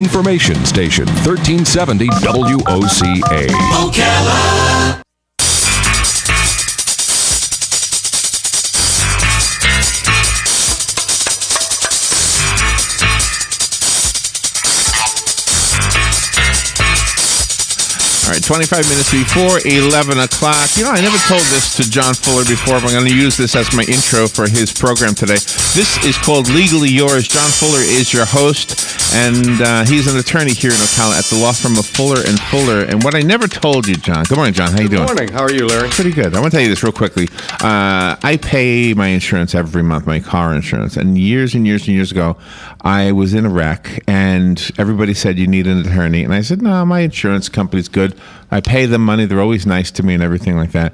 Information Station 1370 WOCA. Ocala. All right, 25 minutes before 11 o'clock. You know, I never told this to John Fuller before, but I'm going to use this as my intro for his program today. This is called Legally Yours. John Fuller is your host, and he's an attorney here in Ocala at the law firm of Fuller and Fuller. And what I never told you, John. Good morning, John. How you doing? Good morning. How are you, Larry? Pretty good. I want to tell you this real quickly. I pay my insurance every month, my car insurance. And years ago, I was in a wreck, and everybody said you need an attorney. And I said, no, my insurance company's good. I pay them money. They're always nice to me and everything like that.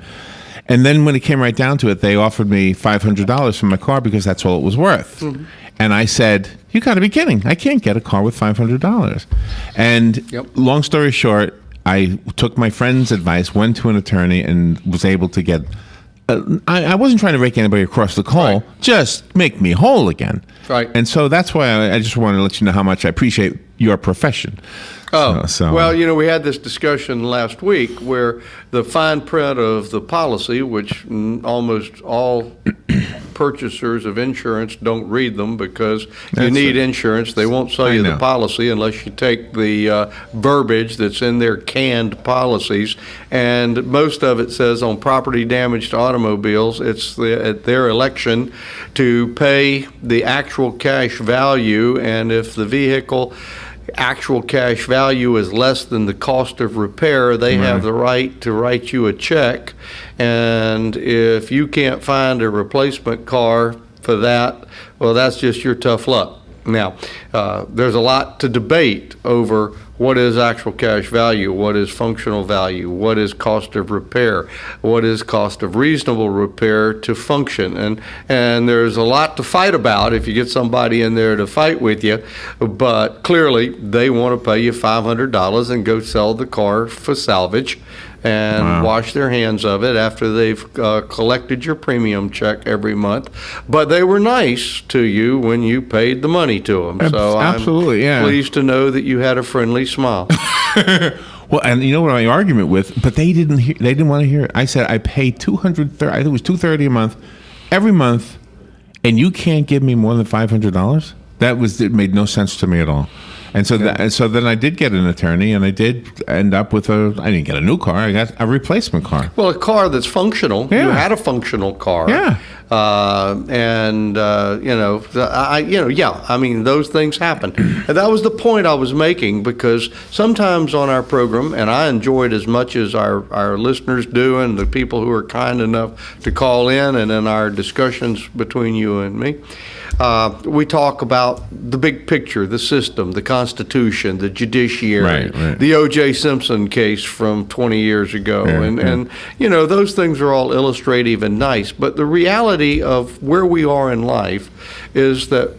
And then when it came right down to it, they offered me $500 for my car because that's all it was worth. Mm-hmm. And I said, you got to be kidding. I can't get a car with $500. And long story short, I took my friend's advice, went to an attorney, and was able to get I wasn't trying to rake anybody across the coal, just make me whole again. Right. And so that's why I just wanted to let you know how much I appreciate your profession. Oh, well, you know, we had this discussion last week where the fine print of the policy, which almost all purchasers of insurance don't read them because you need insurance. They won't sell you the policy unless you take the verbiage that's in their canned policies. And most of it says on property damage to automobiles, it's at their election to pay the actual cash value. And if the vehicle actual cash value is less than the cost of repair, they have the right to write you a check. And if you can't find a replacement car for that, well, that's just your tough luck. Now, there's a lot to debate over what is actual cash value, what is functional value, what is cost of repair, what is cost of reasonable repair to function. And there's a lot to fight about if you get somebody in there to fight with you, but clearly they want to pay you $500 and go sell the car for salvage and wash their hands of it after they've collected your premium check every month. But they were nice to you when you paid the money to them. So absolutely, I'm pleased to know that you had a friendly smile. Well, and you know what my argument with, but they didn't want to hear it. I said I pay $230, I think it was $230 a month, every month, and you can't give me more than $500? It made no sense to me at all. And so, so then I did get an attorney, and I did end up with I didn't get a new car. I got a replacement car. Well, a car that's functional. Yeah. You had a functional car. Yeah. I mean, those things happen. And that was the point I was making, because sometimes on our program, and I enjoy it as much as our listeners do and the people who are kind enough to call in, and in our discussions between you and me, we talk about the big picture, the system, the Constitution, the judiciary, the O.J. Simpson case from 20 years ago. And you know, those things are all illustrative and nice. But the reality of where we are in life is that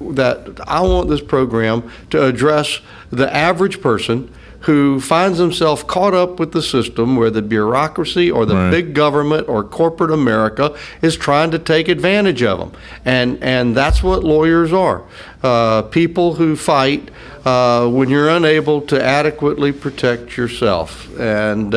I want this program to address the average person who finds himself caught up with the system where the bureaucracy or the big government or corporate America is trying to take advantage of them. And that's what lawyers are. People who fight when you're unable to adequately protect yourself. And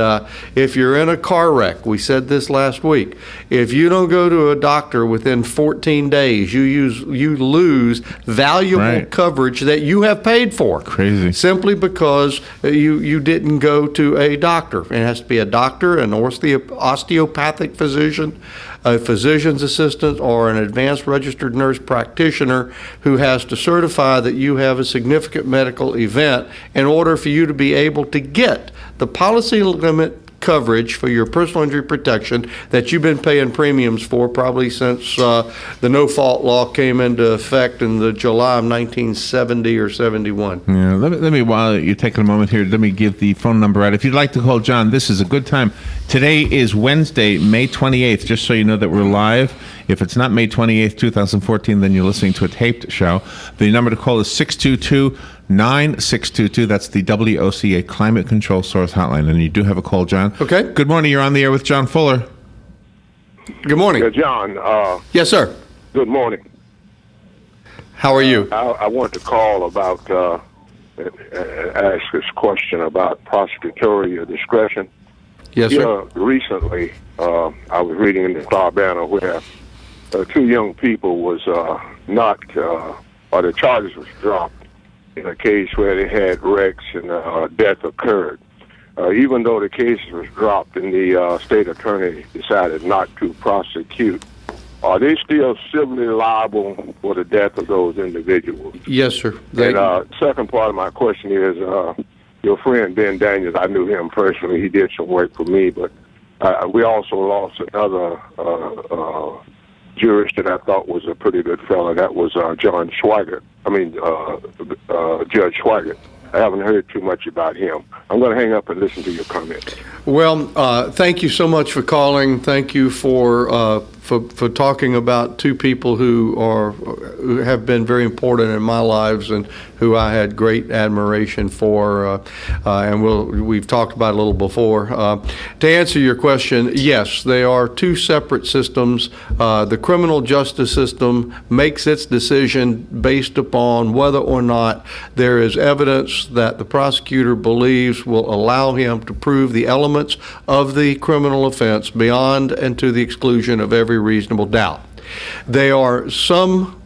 if you're in a car wreck, we said this last week, if you don't go to a doctor within 14 days, you lose valuable coverage that you have paid for. Crazy. Simply because you didn't go to a doctor. It has to be a doctor, an osteopathic physician, a physician's assistant, or an advanced registered nurse practitioner who has to certify that you have a significant medical event in order for you to be able to get the policy limit coverage for your personal injury protection that you've been paying premiums for probably since the no-fault law came into effect in the July of 1970 or 71. Yeah, let me, while you're taking a moment here, let me give the phone number out. If you'd like to call John, this is a good time. Today is Wednesday, May 28th, just so you know that we're live. If it's not May 28th, 2014, then you're listening to a taped show. The number to call is 622-9622. That's the WOCA Climate Control Source Hotline. And you do have a call, John. Okay. Good morning. You're on the air with John Fuller. Good morning. John. Yes, sir. Good morning. How are you? I want to call about ask this question about prosecutorial discretion. Yes, sir. Recently, I was reading in the Star Banner where two young people was not, or the charges was dropped in a case where they had wrecks and death occurred. Even though the case was dropped and the state attorney decided not to prosecute, are they still civilly liable for the death of those individuals? Yes, sir. And second part of my question is, your friend Ben Daniels, I knew him personally. He did some work for me, but we also lost another jurist that I thought was a pretty good fellow. That was Judge Schweigert. I haven't heard too much about him. I'm going to hang up and listen to your comments. Well, thank you so much for calling. Thank you for talking about two people who have been very important in my lives and who I had great admiration for, and we've talked about it a little before. To answer your question, yes, they are two separate systems. The criminal justice system makes its decision based upon whether or not there is evidence that the prosecutor believes will allow him to prove the elements of the criminal offense beyond and to the exclusion of every reasonable doubt. There are some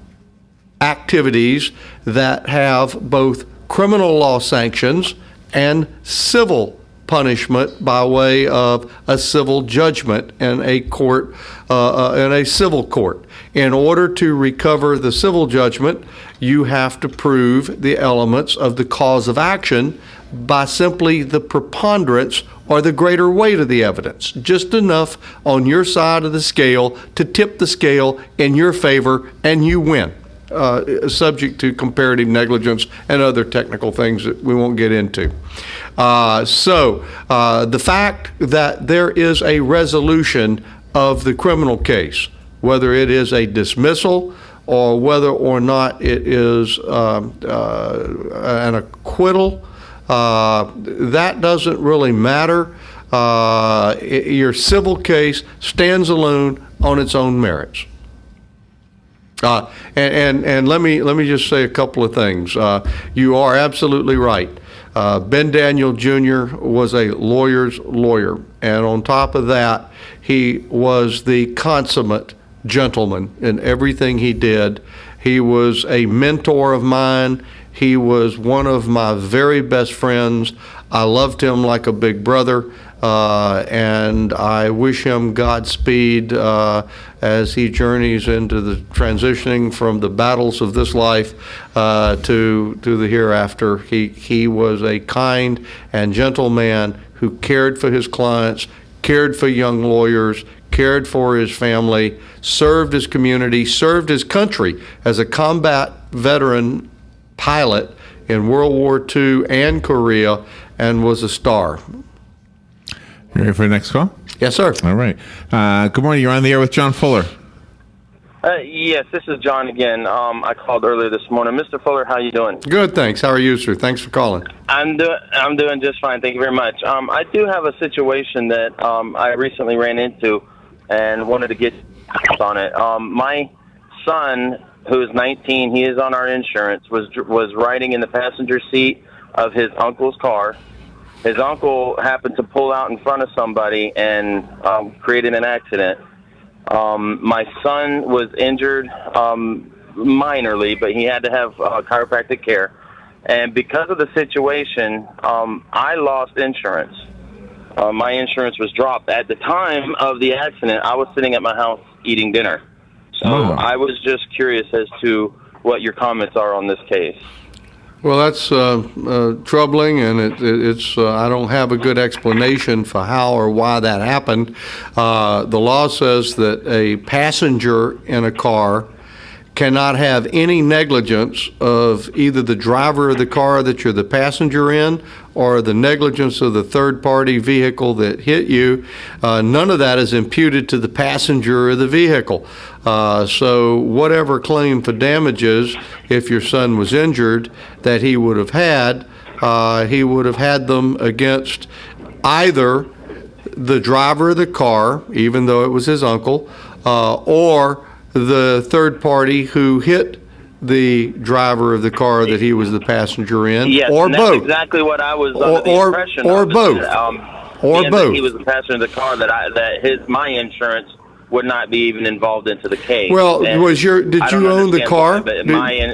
activities that have both criminal law sanctions and civil punishment by way of a civil judgment in a court, in a civil court. In order to recover the civil judgment, you have to prove the elements of the cause of action by simply the preponderance or the greater weight of the evidence, just enough on your side of the scale to tip the scale in your favor, and you win, subject to comparative negligence and other technical things that we won't get into. So the fact that there is a resolution of the criminal case, whether it is a dismissal or whether or not it is an acquittal, that doesn't really matter. Your civil case stands alone on its own merits. And let me just say a couple of things. You are absolutely right. Ben Daniel Jr. was a lawyer's lawyer, and on top of that, he was the consummate gentleman in everything he did. He was a mentor of mine. He was one of my very best friends. I loved him like a big brother, and I wish him Godspeed as he journeys into the transitioning from the battles of this life to the hereafter. He was a kind and gentle man who cared for his clients, cared for young lawyers, cared for his family, served his community, served his country as a combat veteran pilot in World War II and Korea, and was a star. You ready for the next call? Yes, sir. All right. Good morning. You're on the air with John Fuller. Yes, this is John again. I called earlier this morning. Mr. Fuller, how you doing? Good, thanks. How are you, sir? Thanks for calling. I'm doing just fine. Thank you very much. I do have a situation that I recently ran into and wanted to get on it. My son, who is 19, he is on our insurance, was riding in the passenger seat of his uncle's car. His uncle happened to pull out in front of somebody and created an accident. My son was injured minorly, but he had to have chiropractic care. And because of the situation, I lost insurance. My insurance was dropped. At the time of the accident, I was sitting at my house eating dinner. So I was just curious as to what your comments are on this case. Well, that's troubling, and it's I don't have a good explanation for how or why that happened. The law says that a passenger in a car cannot have any negligence of either the driver of the car that you're the passenger in or the negligence of the third-party vehicle that hit you. None of that is imputed to the passenger of the vehicle. So whatever claim for damages, if your son was injured, that he would have had them against either the driver of the car, even though it was his uncle, or the third party who hit the driver of the car that he was the passenger in, Yes, or and both? That's exactly what I was under the impression or of. both. Or being both. That he was the passenger in the car. My insurance would not be even involved into the case. Well, And did you own the understand car? why, but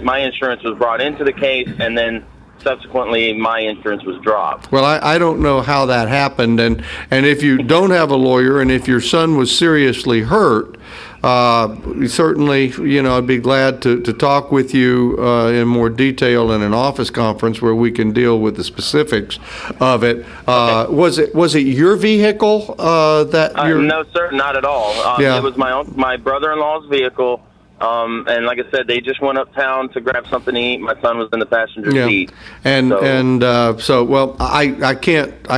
my insurance was brought into the case, and then subsequently my insurance was dropped. Well, I don't know how that happened, and if you don't have a lawyer, and if your son was seriously hurt, certainly, I'd be glad to talk with you in more detail in an office conference where we can deal with the specifics of it. Okay. Was it your vehicle that you're? No, sir, not at all. It was my brother-in-law's vehicle. And like I said, they just went uptown to grab something to eat. My son was in the passenger seat. So I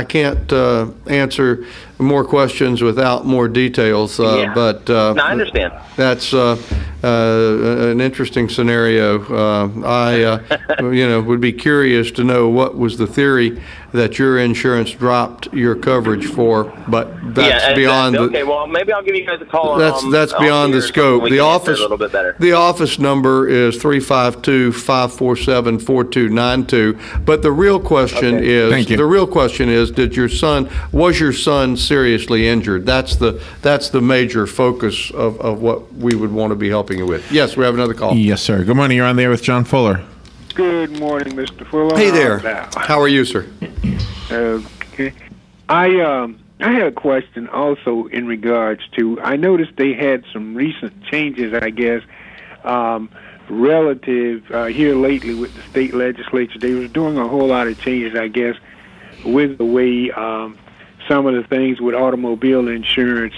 can't answer more questions without more details. But no, I understand. That's an interesting scenario. I would be curious to know what was the theory that your insurance dropped your coverage for, but that's beyond the. Okay, well, maybe I'll give you guys a call. That's beyond the scope. The office a little bit better. The office number is 352-547-4292. But the real question is, Thank you. The real question is, was your son seriously injured? That's the major focus of what we would want to be helping you with. Yes, we have another call. Yes, sir. Good morning. You're on the air with John Fuller. Good morning, Mr. Fuller. Hey there. How are you, sir? Okay. I had a question also in regards to, I noticed they had some recent changes, I guess, relative here lately with the state legislature. They was doing a whole lot of changes, I guess, with the way some of the things with automobile insurance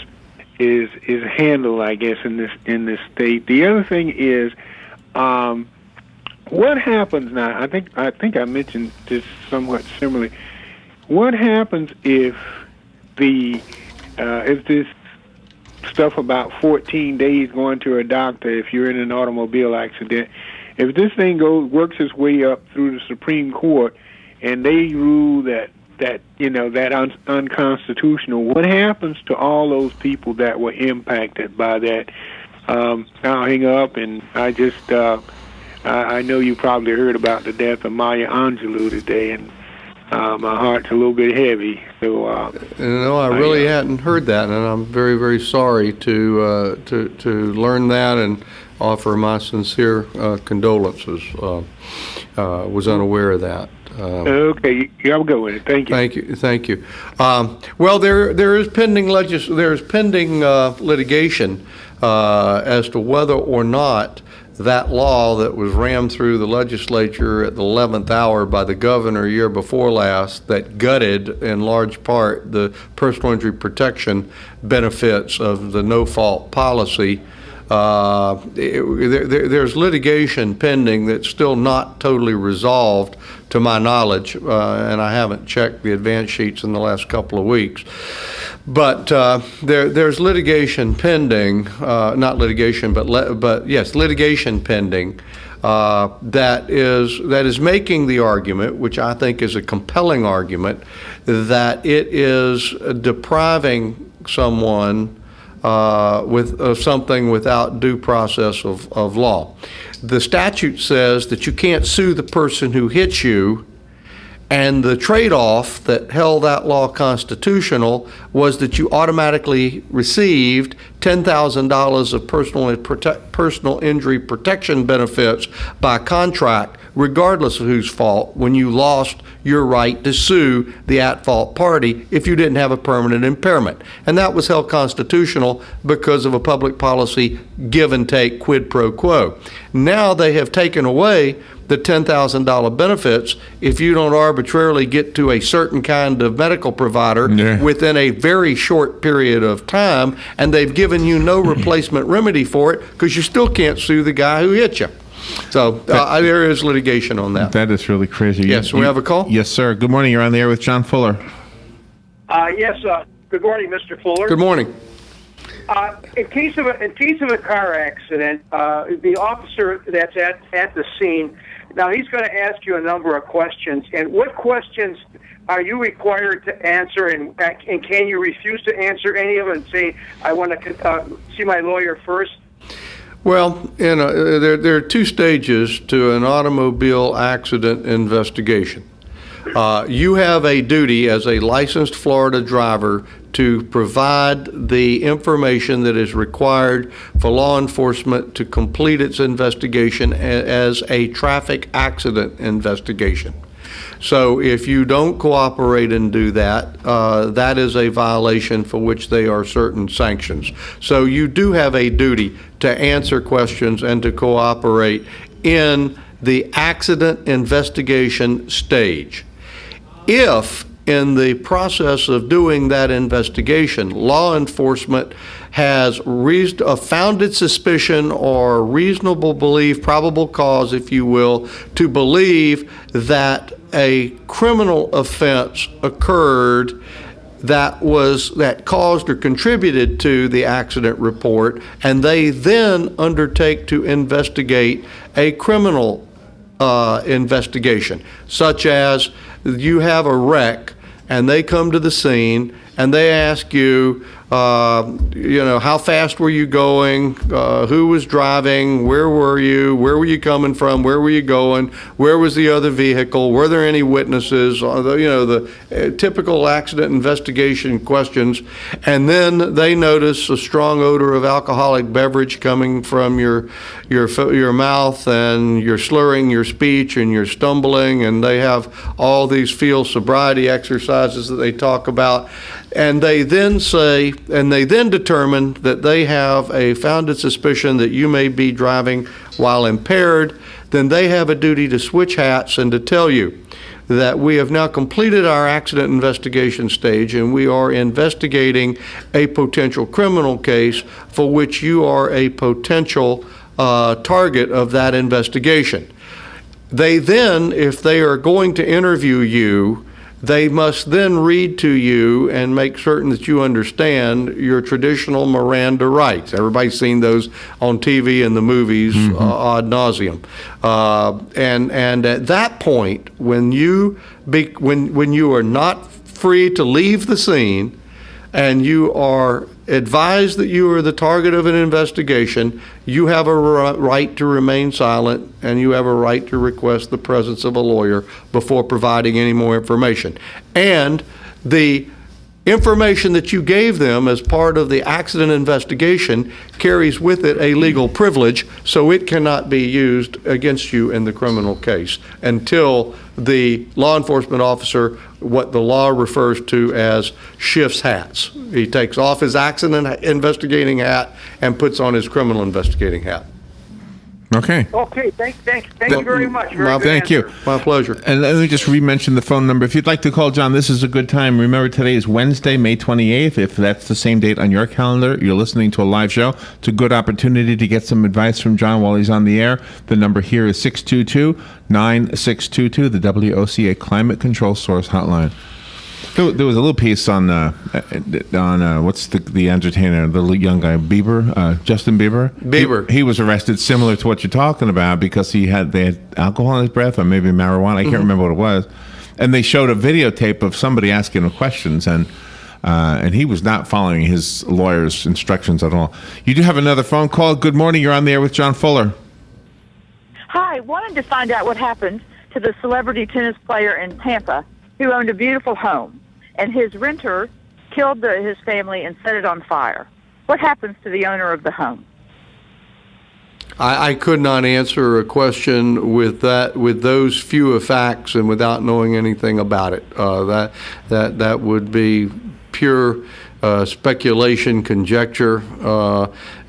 is handled, I guess, in this state. The other thing is, what happens now? I think I mentioned this somewhat similarly. What happens if this stuff about 14 days going to a doctor if you're in an automobile accident, if this thing works its way up through the Supreme Court and they rule that unconstitutional, what happens to all those people that were impacted by that? I'll hang up, and I know you probably heard about the death of Maya Angelou today, and my heart's a little bit heavy. So no, I really hadn't heard that, and I'm very, very sorry to learn that and offer my sincere condolences. Was unaware of that. Okay, I'll go with it. Thank you. Thank you. Well, there is pending litigation as to whether or not that law that was rammed through the legislature at the 11th hour by the governor year before last, that gutted in large part the personal injury protection benefits of the no-fault policy. There's litigation pending that's still not totally resolved to my knowledge, and I haven't checked the advance sheets in the last couple of weeks. But there's litigation pending, not litigation, but yes, litigation pending that is making the argument, which I think is a compelling argument, that it is depriving someone with something without due process of law. The statute says that you can't sue the person who hits you, and the trade-off that held that law constitutional was that you automatically received $10,000 of personal injury protection benefits by contract, regardless of whose fault, when you lost your right to sue the at-fault party if you didn't have a permanent impairment. And that was held constitutional because of a public policy give and take, quid pro quo. Now they have taken away the $10,000 benefits if you don't arbitrarily get to a certain kind of medical provider within a very short period of time, and they've given you no replacement remedy for it because you still can't sue the guy who hit you. So there is litigation on that. That is really crazy. Yes, we have a call? Yes, sir. Good morning. You're on the air with John Fuller. Yes. Good morning, Mr. Fuller. Good morning. In case of a car accident, the officer that's at the scene, now he's going to ask you a number of questions. And what questions are you required to answer, and can you refuse to answer any of them and say, I want to see my lawyer first? Well, there are two stages to an automobile accident investigation. You have a duty as a licensed Florida driver to provide the information that is required for law enforcement to complete its investigation as a traffic accident investigation. So if you don't cooperate and do that, that is a violation for which there are certain sanctions. So you do have a duty to answer questions and to cooperate in the accident investigation stage. If in the process of doing that investigation, law enforcement has founded suspicion or reasonable belief, probable cause, if you will, to believe that a criminal offense occurred that caused or contributed to the accident report, and they then undertake to investigate a criminal investigation, such as you have a wreck and they come to the scene and they ask you, how fast were you going? Who was driving? Where were you? Where were you coming from? Where were you going? Where was the other vehicle? Were there any witnesses? The typical accident investigation questions. And then they notice a strong odor of alcoholic beverage coming from your mouth, and you're slurring your speech and you're stumbling, and they have all these field sobriety exercises that they talk about. And they then determine that they have a founded suspicion that you may be driving while impaired. Then they have a duty to switch hats and to tell you that we have now completed our accident investigation stage and we are investigating a potential criminal case for which you are a potential target of that investigation. They then, if they are going to interview you, they must then read to you and make certain that you understand your traditional Miranda rights. Everybody's seen those on TV and the movies ad nauseum. And at that point, when you are not free to leave the scene and you are advised that you are the target of an investigation, you have a right to remain silent and you have a right to request the presence of a lawyer before providing any more information. And the information that you gave them as part of the accident investigation carries with it a legal privilege, so it cannot be used against you in the criminal case until the law enforcement officer, what the law refers to as, shifts hats. He takes off his accident investigating hat and puts on his criminal investigating hat. Okay. Okay, thank you very much. Thank you. My pleasure. And let me just re-mention the phone number. If you'd like to call John, this is a good time. Remember, today is Wednesday, May 28th. If that's the same date on your calendar, you're listening to a live show. It's a good opportunity to get some advice from John while he's on the air. The number here is 622-9622, the WOCA Climate Control Source Hotline. There was a little piece on what's the entertainer, the young guy, Justin Bieber. He was arrested, similar to what you're talking about, because they had alcohol in his breath, or maybe marijuana. I can't remember what it was. And they showed a videotape of somebody asking him questions, and he was not following his lawyer's instructions at all. You do have another phone call. Good morning. You're on the air with John Fuller. Hi. Wanted to find out what happened to the celebrity tennis player in Tampa who owned a beautiful home, and his renter killed his family and set it on fire. What happens to the owner of the home? I could not answer a question with those few facts and without knowing anything about it. That would be pure speculation, conjecture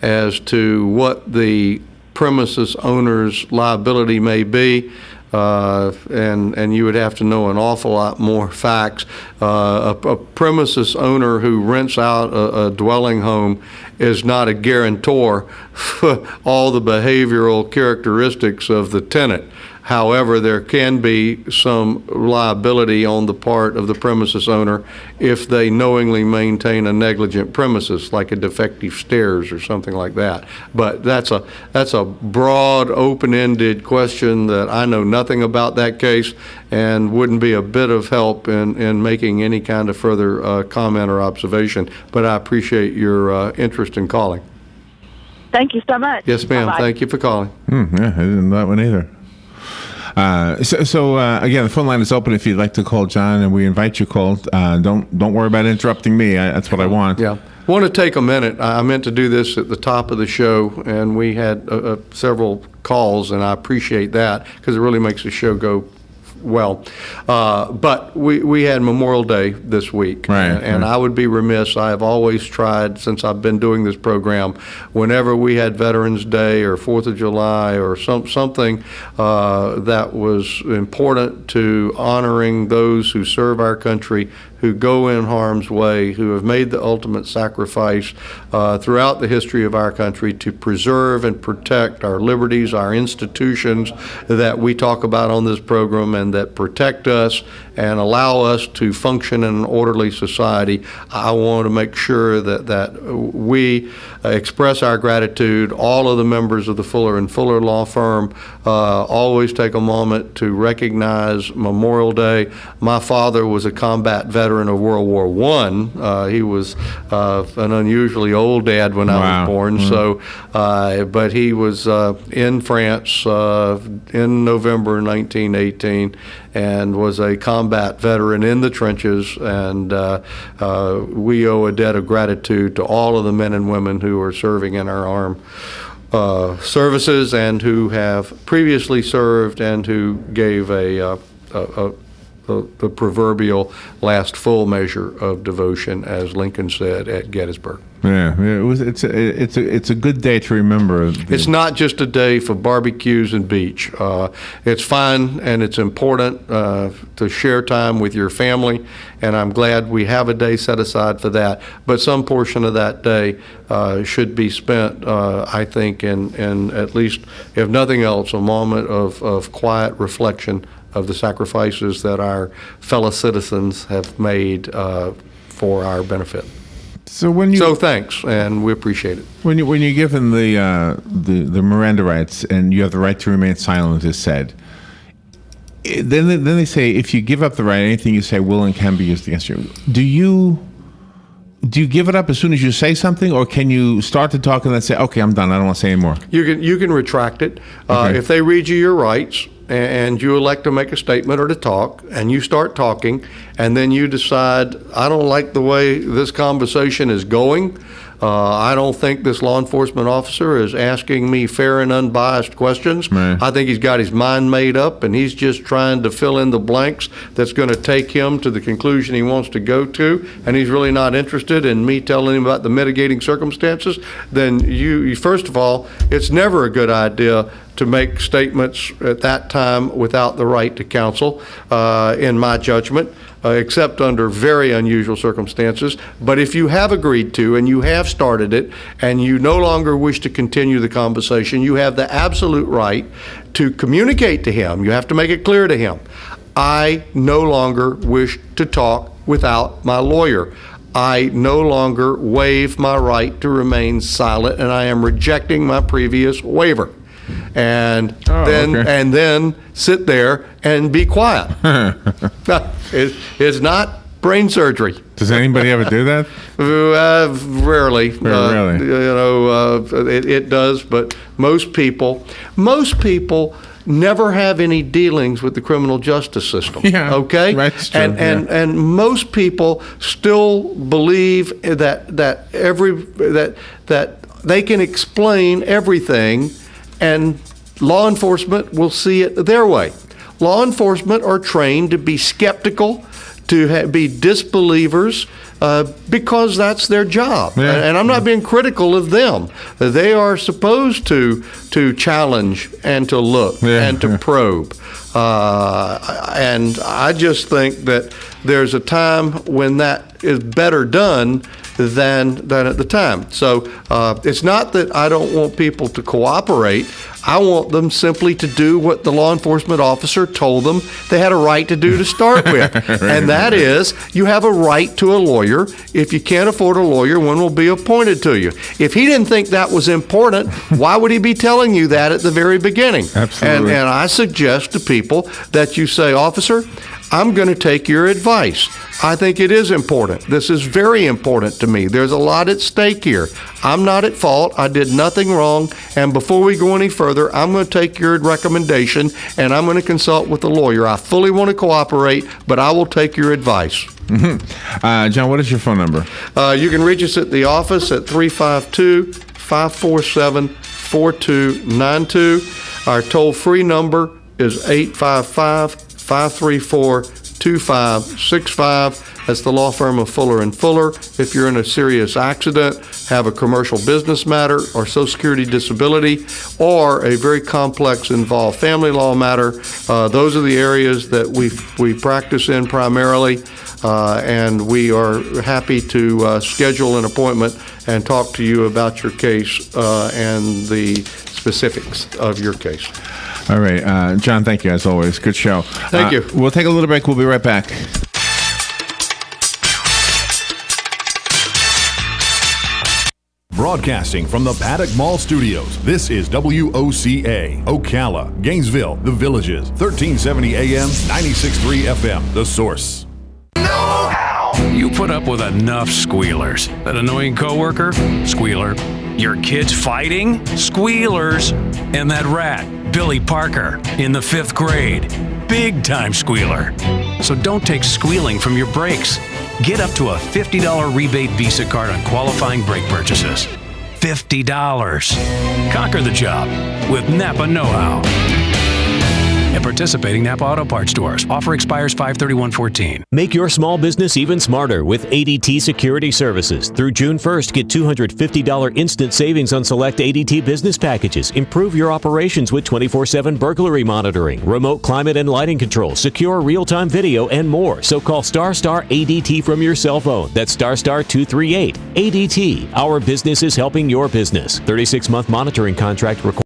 as to what the premises owner's liability may be. And you would have to know an awful lot more facts. A premises owner who rents out a dwelling home is not a guarantor for all the behavioral characteristics of the tenant. However, there can be some liability on the part of the premises owner if they knowingly maintain a negligent premises, like a defective stairs or something like that. But that's a broad, open-ended question that I know nothing about that case and wouldn't be a bit of help in making any kind of further comment or observation. But I appreciate your interest in calling. Thank you so much. Yes, ma'am. Bye-bye. Thank you for calling. Yeah, I didn't know that one either. Again, the phone line is open if you'd like to call John, and we invite you to call. Don't worry about interrupting me. That's what I want. Yeah. I want to take a minute. I meant to do this at the top of the show, and we had several calls, and I appreciate that because it really makes the show go well. But we had Memorial Day this week, right, and I would be remiss. I have always tried, since I've been doing this program, whenever we had Veterans Day or 4th of July or something that was important to honoring those who serve our country, who go in harm's way, who have made the ultimate sacrifice throughout the history of our country to preserve and protect our liberties, our institutions that we talk about on this program and that protect us and allow us to function in an orderly society. I want to make sure that we express our gratitude. All of the members of the Fuller & Fuller law firm always take a moment to recognize Memorial Day. My father was a combat veteran of World War I. He was an unusually old dad when I was born. So, but he was in France in November 1918 and was a combat veteran in the trenches, and we owe a debt of gratitude to all of the men and women who are serving in our armed services and who have previously served and who gave the proverbial last full measure of devotion, as Lincoln said at Gettysburg. Yeah, it's a good day to remember. It's not just a day for barbecues and beach. It's fun and it's important to share time with your family, and I'm glad we have a day set aside for that. But some portion of that day should be spent, I think, in at least, if nothing else, a moment of quiet reflection of the sacrifices that our fellow citizens have made for our benefit. So thanks, and we appreciate it. When you're given the Miranda rights and you have the right to remain silent, as said, then they say if you give up the right, anything you say will and can be used against you. Do you give it up as soon as you say something, or can you start to talk and then say, okay, I'm done, I don't want to say anymore? You can retract it. Okay. If they read you your rights and you elect to make a statement or to talk, and you start talking, and then you decide, I don't like the way this conversation is going, I don't think this law enforcement officer is asking me fair and unbiased questions. Right. I think he's got his mind made up, and he's just trying to fill in the blanks that's going to take him to the conclusion he wants to go to, and he's really not interested in me telling him about the mitigating circumstances. Then you first of all, it's never a good idea to make statements at that time without the right to counsel, in my judgment, except under very unusual circumstances. But if you have agreed to and you have started it and you no longer wish to continue the conversation, you have the absolute right to communicate to him. You have to make it clear to him, I no longer wish to talk without my lawyer. I no longer waive my right to remain silent, and I am rejecting my previous waiver. And then sit there and be quiet. It's not brain surgery. Does anybody ever do that? Rarely. Really? It does, but most people never have any dealings with the criminal justice system. Yeah, okay? that's true. And most people still believe that they can explain everything, and law enforcement will see it their way. Law enforcement are trained to be skeptical, to be disbelievers, because that's their job. Yeah. And I'm not being critical of them. They are supposed to challenge and to look and to probe. And I just think that there's a time when that is better done than at the time. So it's not that I don't want people to cooperate. I want them simply to do what the law enforcement officer told them they had a right to do to start with. And that is, you have a right to a lawyer. If you can't afford a lawyer, one will be appointed to you. If he didn't think that was important, why would he be telling you that at the very beginning? Absolutely. And I suggest to people that you say, officer, I'm going to take your advice. I think it is important. This is very important to me. There's a lot at stake here. I'm not at fault. I did nothing wrong. And before we go any further, I'm going to take your recommendation and I'm going to consult with the lawyer. I fully want to cooperate, but I will take your advice. John, what is your phone number? You can reach us at the office at 352-547-4292. Our toll-free number is 855-534-2565. That's the law firm of Fuller & Fuller. If you're in a serious accident, have a commercial business matter or Social Security disability, or a very complex involved family law matter, those are the areas that we practice in primarily, and we are happy to schedule an appointment and talk to you about your case and the specifics of your case. All right. John, thank you as always. Good show. Thank you. We'll take a little break. We'll be right back. Broadcasting from the Paddock Mall Studios, this is WOCA, Ocala, Gainesville, The Villages, 1370 AM, 96.3 FM, The Source. You put up with enough squealers. That annoying coworker? Squealer. Your kids fighting? Squealers. And that rat, Billy Parker, in the 5th grade. Big time squealer. So don't take squealing from your brakes. Get up to a $50 rebate Visa card on qualifying brake purchases. $50. Conquer the job with Napa Know-How. At participating Napa Auto Parts stores. Offer expires 5/31/14. Make your small business even smarter with ADT Security Services. Through June 1st, get $250 instant savings on select ADT business packages. Improve your operations with 24/7 burglary monitoring, remote climate and lighting control, secure real-time video, and more. So call ** ADT from your cell phone. That's *238. ADT. Our business is helping your business. 36-month monitoring contract required.